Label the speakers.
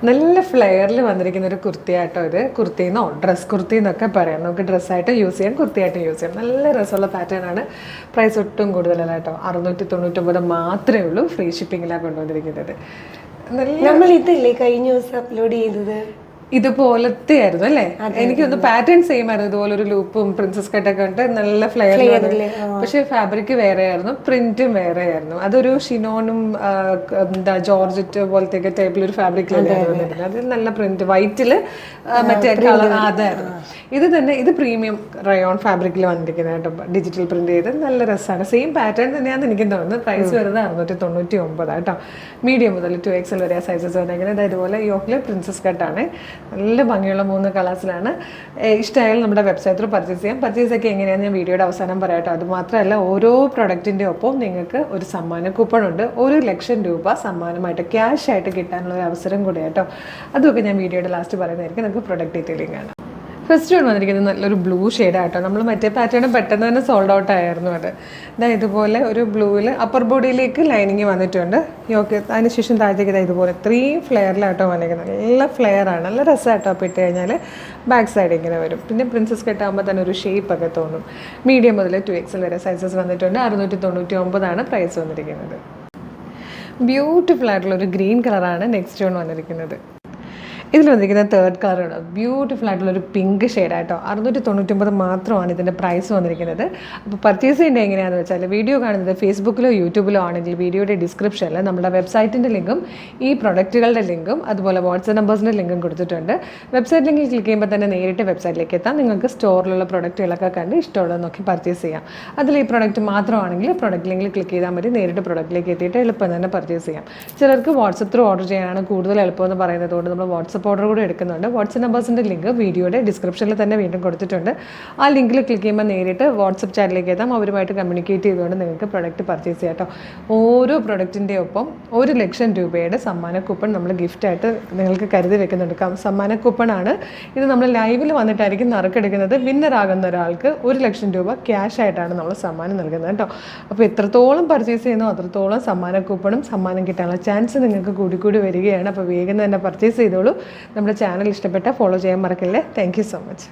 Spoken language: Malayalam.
Speaker 1: നല്ല ഫ്ലെയറിൽ വന്നിരിക്കുന്ന ഒരു കുർത്തിയായിട്ടോ ഇത്. കുർത്തിന്നോ ഡ്രസ് കുർത്തി എന്നൊക്കെ പറയാം. നമുക്ക് ഡ്രസ്സായിട്ട് യൂസ് ചെയ്യാം, കുർത്തിയായിട്ട് യൂസ് ചെയ്യാം. നല്ല രസമുള്ള പാറ്റേൺ ആണ്. പ്രൈസ് ഒട്ടും കൂടുതലല്ല കേട്ടോ. 699 മാത്രമേ ഉള്ളൂ. ഫ്രീ ഷിപ്പിങ്ങിലാണ് കൊണ്ടുവന്നിരിക്കുന്നത്.
Speaker 2: നമ്മൾ ഇതല്ലേ കഴിഞ്ഞ ദിവസം അപ്ലോഡ് ചെയ്തത്?
Speaker 1: ഇതുപോലത്തെ ആയിരുന്നു അല്ലേ? എനിക്കൊന്ന് പാറ്റേൺ സെയിം ആയിരുന്നു. ഇതുപോലെ ഒരു ലൂപ്പും പ്രിൻസസ് കട്ടൊക്കെ ഉണ്ട്, നല്ല ഫ്ലെയർ. പക്ഷെ ഫാബ്രിക് വേറെ ആയിരുന്നു, പ്രിന്റും വേറെ ആയിരുന്നു. അതൊരു ഷിനോണും എന്താ ജോർജറ്റ് പോലത്തെ ടൈപ്പിൽ ഒരു ഫാബ്രിക്കിലല്ലേ വന്നിരുന്നത്. അത് നല്ല പ്രിന്റ് വൈറ്റില് മറ്റേ കളർ അതായിരുന്നു. ഇത് തന്നെ ഇത് പ്രീമിയം റയോൺ ഫാബ്രിക്കിൽ വന്നിരിക്കുന്നത് കേട്ടോ. ഡിജിറ്റൽ പ്രിന്റ് ചെയ്ത് നല്ല രസമാണ്. സെയിം പാറ്റേൺ തന്നെയാണെന്ന് എനിക്ക് തോന്നുന്നത്. പ്രൈസ് വരുന്നത് 699 കേട്ടോ. മീഡിയം മുതൽ 2XL വരെ സൈസസ് വന്നിരിക്കുന്നത്. ഇതുപോലെ യോക്കില് പ്രിൻസസ് കട്ടാണ്. നല്ല ഭംഗിയുള്ള 3 കളേഴ്സിലാണ്. ഇഷ്ടമായാലും നമ്മുടെ വെബ്സൈറ്റിൽ പർച്ചേസ് ചെയ്യാം. പർച്ചേസ് ഒക്കെ എങ്ങനെയാണെന്ന് ഞാൻ വീഡിയോയുടെ അവസാനം പറയാട്ടോ. അതുമാത്രമല്ല ഓരോ പ്രൊഡക്റ്റിൻ്റെ ഒപ്പം നിങ്ങൾക്ക് ഒരു സമ്മാന കൂപ്പൺ ഉണ്ട്. 1 ലക്ഷം രൂപ സമ്മാനമായിട്ട് ക്യാഷ് ആയിട്ട് കിട്ടാനുള്ള ഒരു അവസരം കൂടി കേട്ടോ. അതൊക്കെ ഞാൻ വീഡിയോയുടെ ലാസ്റ്റ് പറയുന്നതായിരിക്കും. നമുക്ക് പ്രൊഡക്റ്റ് ഡീറ്റെയിലിംഗ് കാണാം. ഫസ്റ്റ് വൺ വന്നിരിക്കുന്നത് നല്ലൊരു ബ്ലൂ ഷെയ്ഡായിട്ടോ. നമ്മൾ മറ്റേ പാറ്റേൺ പെട്ടെന്ന് തന്നെ സോൾഡ് ഔട്ട് ആയിരുന്നു. അത് ഇതുപോലെ ഒരു ബ്ലൂവിൽ അപ്പർ ബോഡിയിലേക്ക് ലൈനിങ് വന്നിട്ടുണ്ട്. യോക്ക് അതിനുശേഷം താഴത്തേക്ക് ഇതുപോലെ 3 ഫ്ലെയറിലായിട്ടോ വന്നിരിക്കുന്നത്. നല്ല ഫ്ലെയറാണ്, നല്ല രസമായിട്ടോ. അപ്പോൾ ഇട്ട് കഴിഞ്ഞാൽ ബാക്ക് സൈഡ് ഇങ്ങനെ വരും. പിന്നെ പ്രിൻസസ് കെട്ടാകുമ്പോൾ തന്നെ ഒരു ഷേപ്പൊക്കെ തോന്നും. മീഡിയം മുതൽ 2XL വരെ സൈസസ് വന്നിട്ടുണ്ട്. 699 പ്രൈസ് വന്നിരിക്കുന്നത്. ബ്യൂട്ടിഫുൾ ആയിട്ടുള്ള ഒരു ഗ്രീൻ കളറാണ് നെക്സ്റ്റ് വൺ വന്നിരിക്കുന്നത്. ഇതിൽ വന്നിരിക്കുന്ന തേർഡ് കളറാണ്. ബ്യൂട്ടിഫുൾ ആയിട്ടുള്ളൊരു പിങ്ക് ഷെയ്ഡായിട്ടോ. 699 മാത്രമാണ് ഇതിൻ്റെ പ്രൈസ് വന്നിരിക്കുന്നത്. അപ്പോൾ പർച്ചേസ് ചെയ്യേണ്ടത് എങ്ങനെയാണെന്ന് വെച്ചാൽ വീഡിയോ കാണുന്നത് ഫേസ്ബുക്കിലോ യൂട്യൂബിലോ ആണെങ്കിൽ വീഡിയോയുടെ ഡിസ്ക്രിപ്ഷനിൽ നമ്മുടെ വെബ്സൈറ്റിൻ്റെ ലിങ്കും ഈ പ്രൊഡക്റ്റുകളുടെ ലിങ്കും അതുപോലെ വാട്സ്ആപ്പ് നമ്പേഴ്സിൻ്റെ ലിങ്കും കൊടുത്തിട്ടുണ്ട്. വെബ്സൈറ്റ് ലിങ്കിൽ ക്ലിക്ക് ചെയ്യുമ്പോൾ തന്നെ നേരിട്ട് വെബ്സൈറ്റിലേക്ക് എത്താം. നിങ്ങൾക്ക് സ്റ്റോറിലുള്ള പ്രൊഡക്റ്റുകളൊക്കെ കണ്ട് ഇഷ്ടമുള്ളത് നോക്കി പർച്ചേസ് ചെയ്യാം. അതിൽ ഈ പ്രൊഡക്റ്റ് മാത്രമാണെങ്കിൽ പ്രൊഡക്റ്റ് ലിങ്കിൽ ക്ലിക്ക് ചെയ്താൽ മതി. നേരിട്ട് പ്രൊഡക്റ്റിലേക്ക് എത്തിയിട്ട് എളുപ്പം തന്നെ പർച്ചേസ് ചെയ്യാം. ചിലർക്ക് വാട്സപ്പ് ത്രൂ ഓർഡർ ചെയ്യാനാണ് കൂടുതൽ എളുപ്പമെന്ന് പറയുന്നതുകൊണ്ട് നമ്മൾ വാട്സപ്പ് ഓർഡർ കൂടെ എടുക്കുന്നുണ്ട്. വാട്സപ്പ് നമ്പേഴ്സിൻ്റെ ലിങ്ക് വീഡിയോയുടെ ഡിസ്ക്രിപ്ഷനിൽ തന്നെ വീണ്ടും കൊടുത്തിട്ടുണ്ട്. ആ ലിങ്കിൽ ക്ലിക്ക് ചെയ്യുമ്പോൾ നേരിട്ട് വാട്സപ്പ് ചാറ്റിലേക്ക് എത്താം. അവരുമായിട്ട് കമ്മ്യൂണിക്കേറ്റ് ചെയ്തുകൊണ്ട് നിങ്ങൾക്ക് പ്രൊഡക്റ്റ് പർച്ചേസ് ചെയ്യാം കേട്ടോ. ഓരോ പ്രൊഡക്റ്റിൻ്റെ ഒപ്പം 1 ലക്ഷം രൂപയുടെ സമ്മാന കൂപ്പൺ നമ്മൾ ഗിഫ്റ്റായിട്ട് നിങ്ങൾക്ക് കരുതി വെക്കുന്നുണ്ട്. സമ്മാന കൂപ്പണാണ് ഇത്. നമ്മൾ ലൈവിൽ വന്നിട്ടായിരിക്കും നറുക്കെടുക്കുന്നത്. വിന്നറാകുന്ന ഒരാൾക്ക് 1 ലക്ഷം രൂപ ക്യാഷ് ആയിട്ടാണ് നമ്മൾ സമ്മാനം നൽകുന്നത് കേട്ടോ. അപ്പോൾ എത്രത്തോളം പർച്ചേസ് ചെയ്യുന്നോ അത്രത്തോളം സമ്മാന കൂപ്പണും സമ്മാനം കിട്ടാനുള്ള ചാൻസ് നിങ്ങൾക്ക് കൂടി വരികയാണ്. അപ്പോൾ വേഗം തന്നെ പർച്ചേസ് ചെയ്തോളൂ. നമ്മുടെ ചാനൽ ഇഷ്ടപ്പെട്ടാൽ ഫോളോ ചെയ്യാൻ മറക്കല്ലേ. Thank you so much.